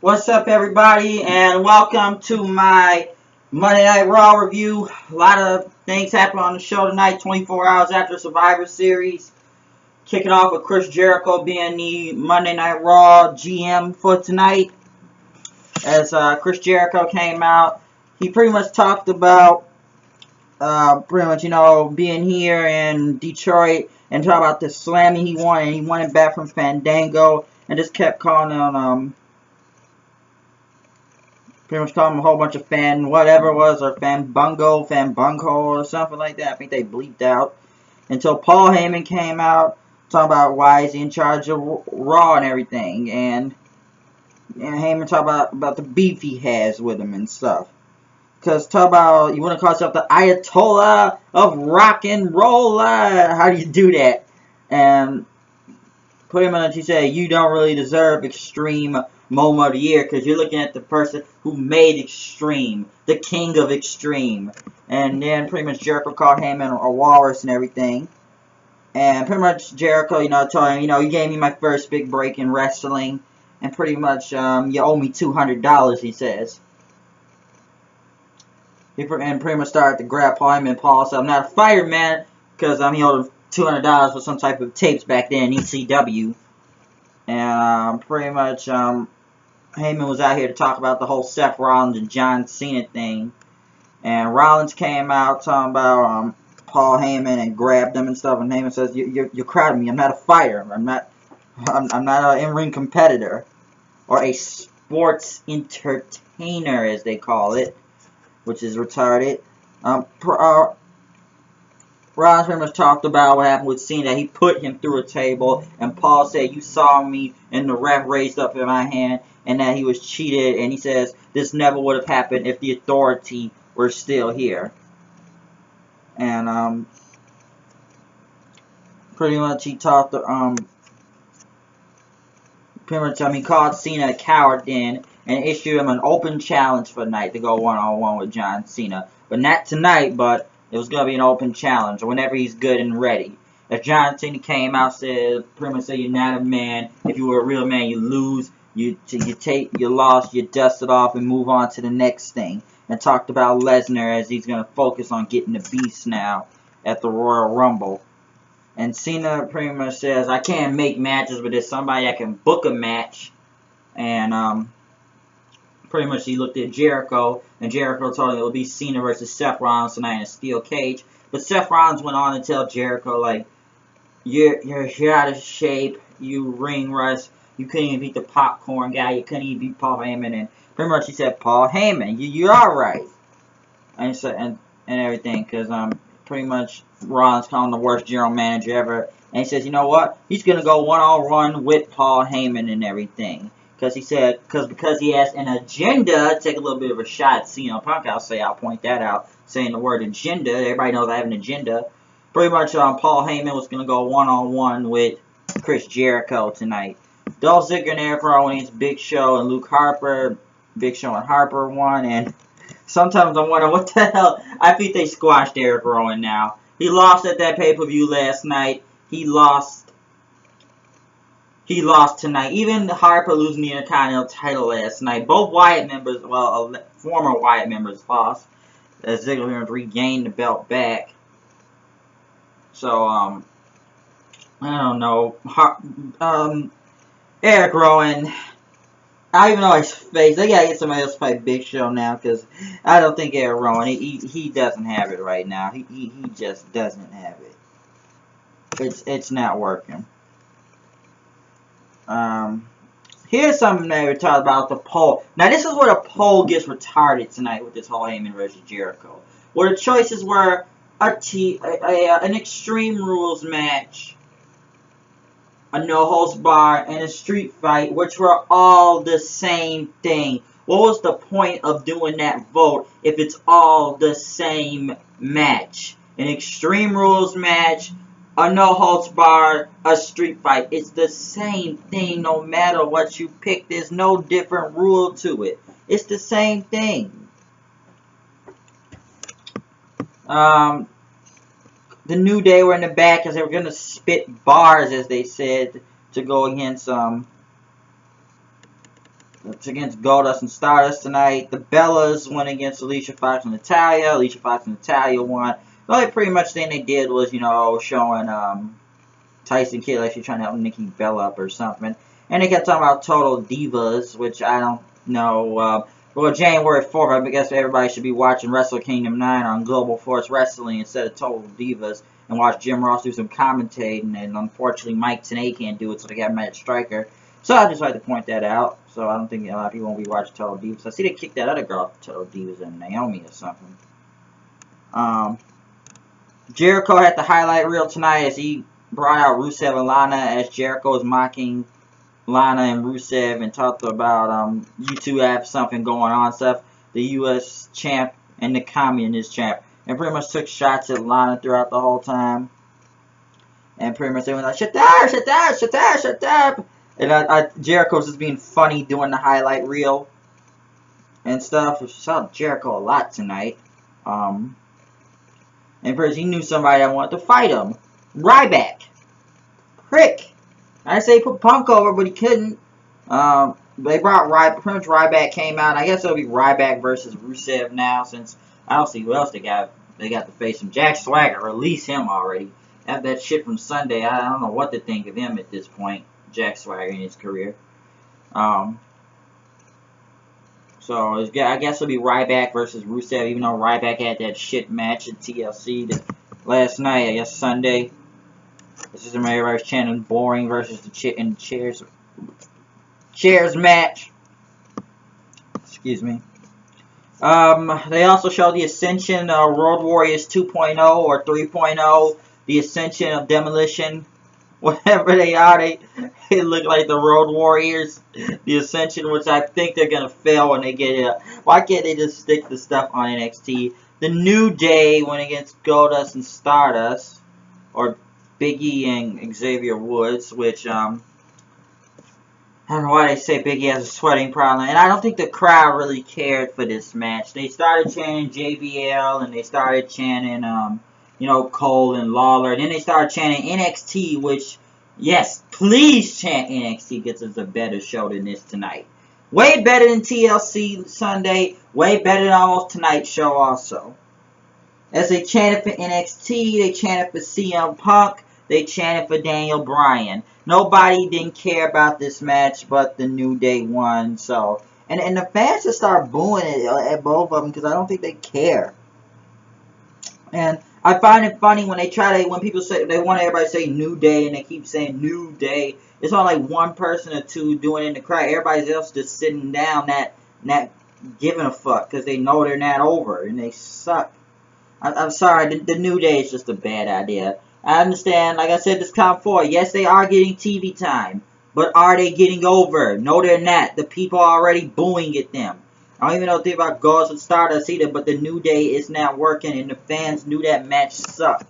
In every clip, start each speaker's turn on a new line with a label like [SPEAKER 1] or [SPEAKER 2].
[SPEAKER 1] What's up, everybody, and welcome to my Monday Night Raw review. A lot of things happened on the show tonight, 24 hours after Survivor Series. Kicking off with Chris Jericho being the Monday Night Raw GM for tonight. As Chris Jericho came out, he pretty much talked about being here in Detroit and talk about the slamming he won, and he won it back from Fandango, and just kept calling on pretty much called him a whole bunch of whatever it was, or fan bungo or something like that. I think they bleeped out. Until Paul Heyman came out, talking about why is he in charge of Raw and everything. And Heyman talked about the beef he has with him and stuff. Because talk about, you want to call yourself the Ayatollah of rock and roll. How do you do that? And pretty much he said, you don't really deserve Extreme Moment of the Year because you're looking at the person who made Extreme, the king of Extreme. And then pretty much Jericho called Heyman a walrus and everything. And pretty much Jericho, told him, you gave me my first big break in wrestling. And pretty much you owe me $200, he says. And pretty much started to grab Paul Heyman. Paul said, I'm not a fighter, man, because he owed him $200 for some type of tapes back then in ECW. And pretty much Heyman was out here to talk about the whole Seth Rollins and John Cena thing. And Rollins came out talking about Paul Heyman and grabbed him and stuff. And Heyman says, "You're crowding me. I'm not a fighter. I'm not an in-ring competitor or a sports entertainer, as they call it, which is retarded." Rollins pretty much talked about what happened with Cena. He put him through a table, and Paul said, "You saw me," and the ref raised up in my hand, and that he was cheated. And he says, "This never would have happened if the Authority were still here." And pretty much he talked he called Cena a coward then, and issued him an open challenge for the night to go one-on-one with John Cena. But not tonight, but it was going to be an open challenge whenever he's good and ready. If John Cena came out, pretty much said, "You're not a man. If you were a real man, you lose. You take your loss, you dust it off, and move on to the next thing." And talked about Lesnar as he's going to focus on getting the beast now at the Royal Rumble. And Cena pretty much says, "I can't make matches, but there's somebody that can book a match." And pretty much he looked at Jericho, and Jericho told him it will be Cena versus Seth Rollins tonight in a steel cage. But Seth Rollins went on to tell Jericho, like, you're out of shape, you ring rust, you couldn't even beat the popcorn guy, you couldn't even beat Paul Heyman. And pretty much he said, "Paul Heyman, you're alright." And he said, and everything, because pretty much Rollins called him the worst general manager ever. And he says, you know what, he's going to go one-on-one with Paul Heyman and everything. Because he said, because he has an agenda, take a little bit of a shot at CM Punk, I'll point that out, saying the word agenda. Everybody knows I have an agenda. Pretty much Paul Heyman was going to go one-on-one with Chris Jericho tonight. Dolph Ziggler and Eric Rowan against Big Show and Luke Harper. Big Show and Harper won, and sometimes I wonder what the hell. I think they squashed Eric Rowan now. He lost at that pay-per-view last night. He lost tonight. Even Harper losing the Intercontinental title last night. Both Wyatt members, former Wyatt members lost. As Ziggler regained the belt back. So, I don't know. Eric Rowan, I don't even know his face. They gotta get somebody else to fight Big Show now, because I don't think Eric Rowan, he doesn't have it right now. He just doesn't have it. It's not working. Here's something that we talked about, the poll. Now, this is where the poll gets retarded tonight with this whole Heyman versus Jericho. Where the choices were an Extreme Rules match, a no-holds-barred, and a street fight, which were all the same thing. What was the point of doing that vote if it's all the same match? An Extreme Rules match, a no-holds-barred, a street fight. It's the same thing no matter what you pick. There's no different rule to it. It's the same thing. The New Day were in the back because they were going to spit bars, as they said, to go against It's against Goldust and Stardust tonight. The Bellas went against Alicia Fox and Natalya. Alicia Fox and Natalya won. The only pretty much thing they did was, you know, showing Tyson Kidd like she's trying to help Nikki Bella up or something. And they kept talking about Total Divas, which I don't know. Well, January 4th, I guess everybody should be watching Wrestle Kingdom 9 on Global Force Wrestling instead of Total Divas and watch Jim Ross do some commentating. And unfortunately, Mike Tenay can't do it, so they got Matt Striker. So I just like to point that out. So I don't think a lot of people won't be watching Total Divas. I see they kicked that other girl off Total Divas and Naomi or something. Jericho had the highlight reel tonight as he brought out Rusev and Lana as Jericho was mocking Lana and Rusev and talked about you two have something going on stuff. The U.S. champ and the communist champ. And pretty much took shots at Lana throughout the whole time. And pretty much they went like, shut up, shut up, shut up, shut up. And Jericho's just being funny doing the highlight reel and stuff. I saw Jericho a lot tonight. And first he knew somebody that wanted to fight him. Ryback. Prick. I say he put Punk over, but he couldn't. They brought Ryback. Pretty much Ryback came out. I guess it'll be Ryback versus Rusev now, since I don't see who else they got. They got to face him. Jack Swagger. Release him already. After that shit from Sunday, I don't know what to think of him at this point. Jack Swagger in his career. So I guess it'll be Ryback versus Rusev, even though Ryback had that shit match at TLC last night, I guess Sunday. This is everybody's chanting boring versus the chairs match. Excuse me. They also showed the Ascension Road Warriors 2.0 or 3.0. The Ascension of Demolition. Whatever they are, they look like the Road Warriors. The Ascension, which I think they're going to fail when they get it. Why can't they just stick the stuff on NXT? The New Day went against Goldust and Stardust. Or Big E and Xavier Woods, which, I don't know why they say Big E has a sweating problem. And I don't think the crowd really cared for this match. They started chanting JBL and they started chanting, you know, Cole and Lawler. And then they started chanting NXT, which, yes, please chant NXT because it's a better show than this tonight. Way better than TLC Sunday. Way better than almost Tonight Show also. As they chanted for NXT, they chanted for CM Punk. They chanted for Daniel Bryan. Nobody didn't care about this match, but the New Day won. So, and the fans just start booing it at both of them because I don't think they care. And I find it funny when when people say they want everybody to say New Day and they keep saying New Day. It's only like one person or two doing it in the crowd. Everybody else just sitting down, not giving a fuck because they know they're not over and they suck. I'm sorry, the New Day is just a bad idea. I understand, like I said, this time before, yes, they are getting TV time. But are they getting over? No, they're not. The people are already booing at them. I don't even know if about Goldust and Stardust either, but the New Day is not working, and the fans knew that match sucked.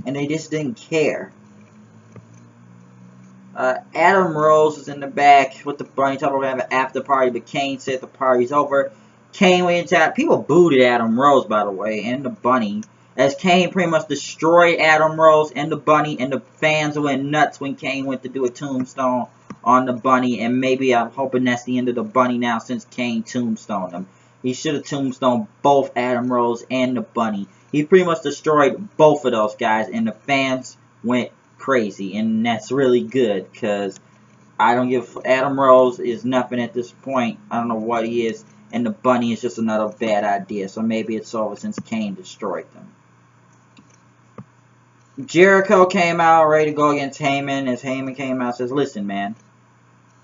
[SPEAKER 1] And they just didn't care. Adam Rose is in the back with the bunny. Talking about having an after party, but Kane said the party's over. Kane went into people booed at Adam Rose, by the way, and the bunny. As Kane pretty much destroyed Adam Rose and the bunny, and the fans went nuts when Kane went to do a tombstone on the bunny, and maybe I'm hoping that's the end of the bunny now since Kane tombstoned him. He should have tombstoned both Adam Rose and the bunny. He pretty much destroyed both of those guys, and the fans went crazy, and that's really good, because I don't give Adam Rose is nothing at this point. I don't know what he is, and the bunny is just another bad idea, so maybe it's over since Kane destroyed them. Jericho came out ready to go against Heyman. As Heyman came out and says, listen, man,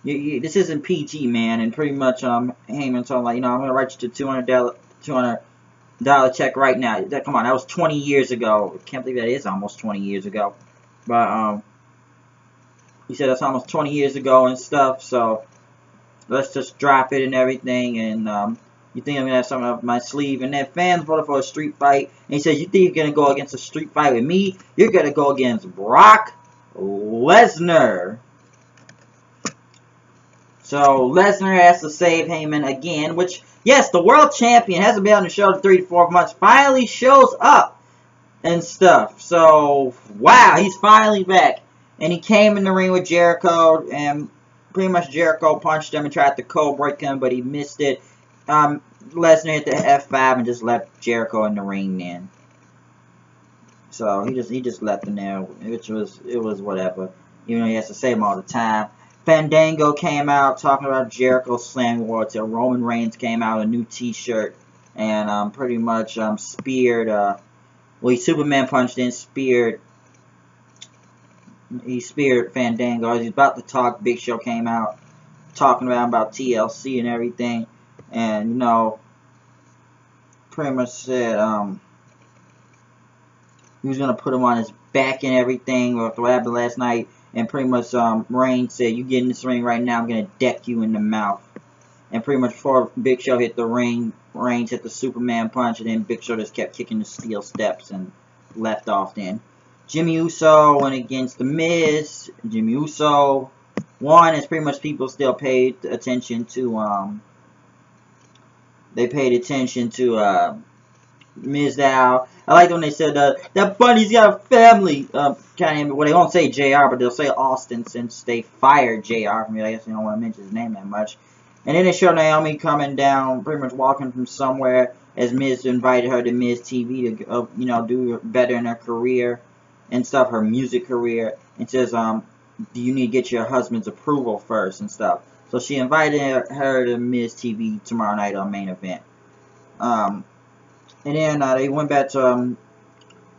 [SPEAKER 1] this isn't PG, man. And pretty much Heyman told him, like, you know, I'm going to write you to $200 check right now. Come on, that was 20 years ago. I can't believe that is almost 20 years ago. But he said that's almost 20 years ago and stuff. So let's just drop it and everything. And you think I'm going to have something up my sleeve? And then fans voted for a street fight. And he says, you think you're going to go against a street fight with me? You're going to go against Brock Lesnar. So Lesnar has to save Heyman again. Which, yes, the world champion hasn't been on the show in 3 to 4 months. Finally shows up and stuff. So, wow, he's finally back. And he came in the ring with Jericho. And pretty much Jericho punched him and tried to cold break him, but he missed it. Lesnar hit the F5 and just left Jericho in the ring then. So he just left him there, which was whatever. Even though he has to save him all the time. Fandango came out talking about Jericho slamming War till Roman Reigns came out a new T-shirt and pretty much speared. Well, he Superman punched in, speared. He speared Fandango. He's about to talk. Big Show came out talking about TLC and everything, and you know, pretty much said he was gonna put him on his back and everything, or what happened last night. And pretty much Reigns said, "You get in this ring right now, I'm gonna deck you in the mouth." And pretty much before Big Show hit the ring, Reigns hit the Superman punch, and then Big Show just kept kicking the steel steps and left off then. Jimmy Uso went against The Miz. Jimmy Uso won, as pretty much people still paid attention to, they paid attention to, Mizdow. I like when they said, that bunny's got a family. Well, they won't say JR, but they'll say Austin since they fired JR from me. I guess they don't want to mention his name that much. And then they show Naomi coming down, pretty much walking from somewhere, as Miz invited her to Miz TV to, you know, do better in her career and stuff, her music career. And says, do you need to get your husband's approval first and stuff. So she invited her to Miz TV tomorrow night on Main Event. And then they went back to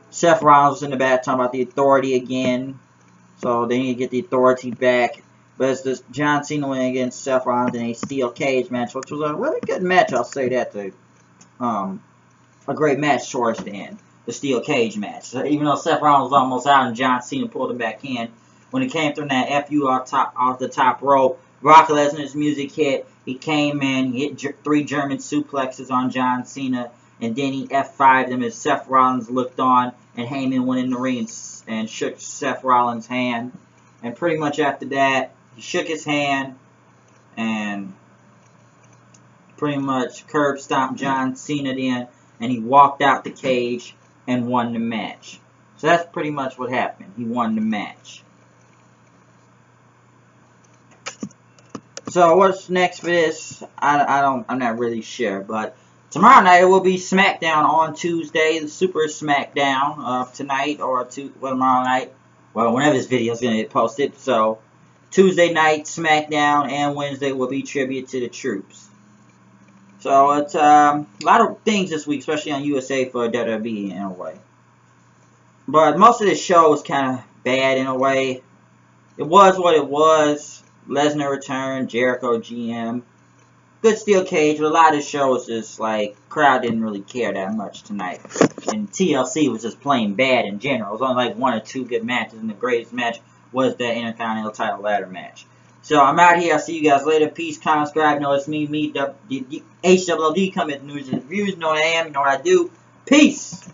[SPEAKER 1] Seth Rollins in the back talking about the Authority again. So they need to get the Authority back. But it's this John Cena went against Seth Rollins in a steel cage match, which was a really good match. I'll say that. A great match towards the end. The steel cage match. So even though Seth Rollins was almost out and John Cena pulled him back in, when it came from that FU off the top rope, Brock Lesnar's music hit. He came in, he hit 3 German suplexes on John Cena. And then he F5'd him as Seth Rollins looked on, and Heyman went in the ring and shook Seth Rollins' hand. And pretty much after that, he shook his hand and pretty much curb stomped John Cena then, and he walked out the cage and won the match. So that's pretty much what happened. He won the match. So what's next for this? I'm not really sure, but tomorrow night it will be SmackDown on Tuesday, the Super SmackDown of tonight or tomorrow night. Well, whenever this video is going to get posted. So Tuesday night SmackDown and Wednesday will be tribute to the troops. So it's a lot of things this week, especially on USA for WWE in a way. But most of this show was kind of bad in a way. It was what it was. Lesnar returned, Jericho GM. Good steel cage, but a lot of the show was just like, crowd didn't really care that much tonight. And TLC was just plain bad in general. It was only like 1 or 2 good matches, and the greatest match was that Intercontinental title ladder match. So I'm out here. I'll see you guys later. Peace, comment, subscribe. You know it's me, HWLD, come at the news and reviews. You know what I am, you know what I do. Peace!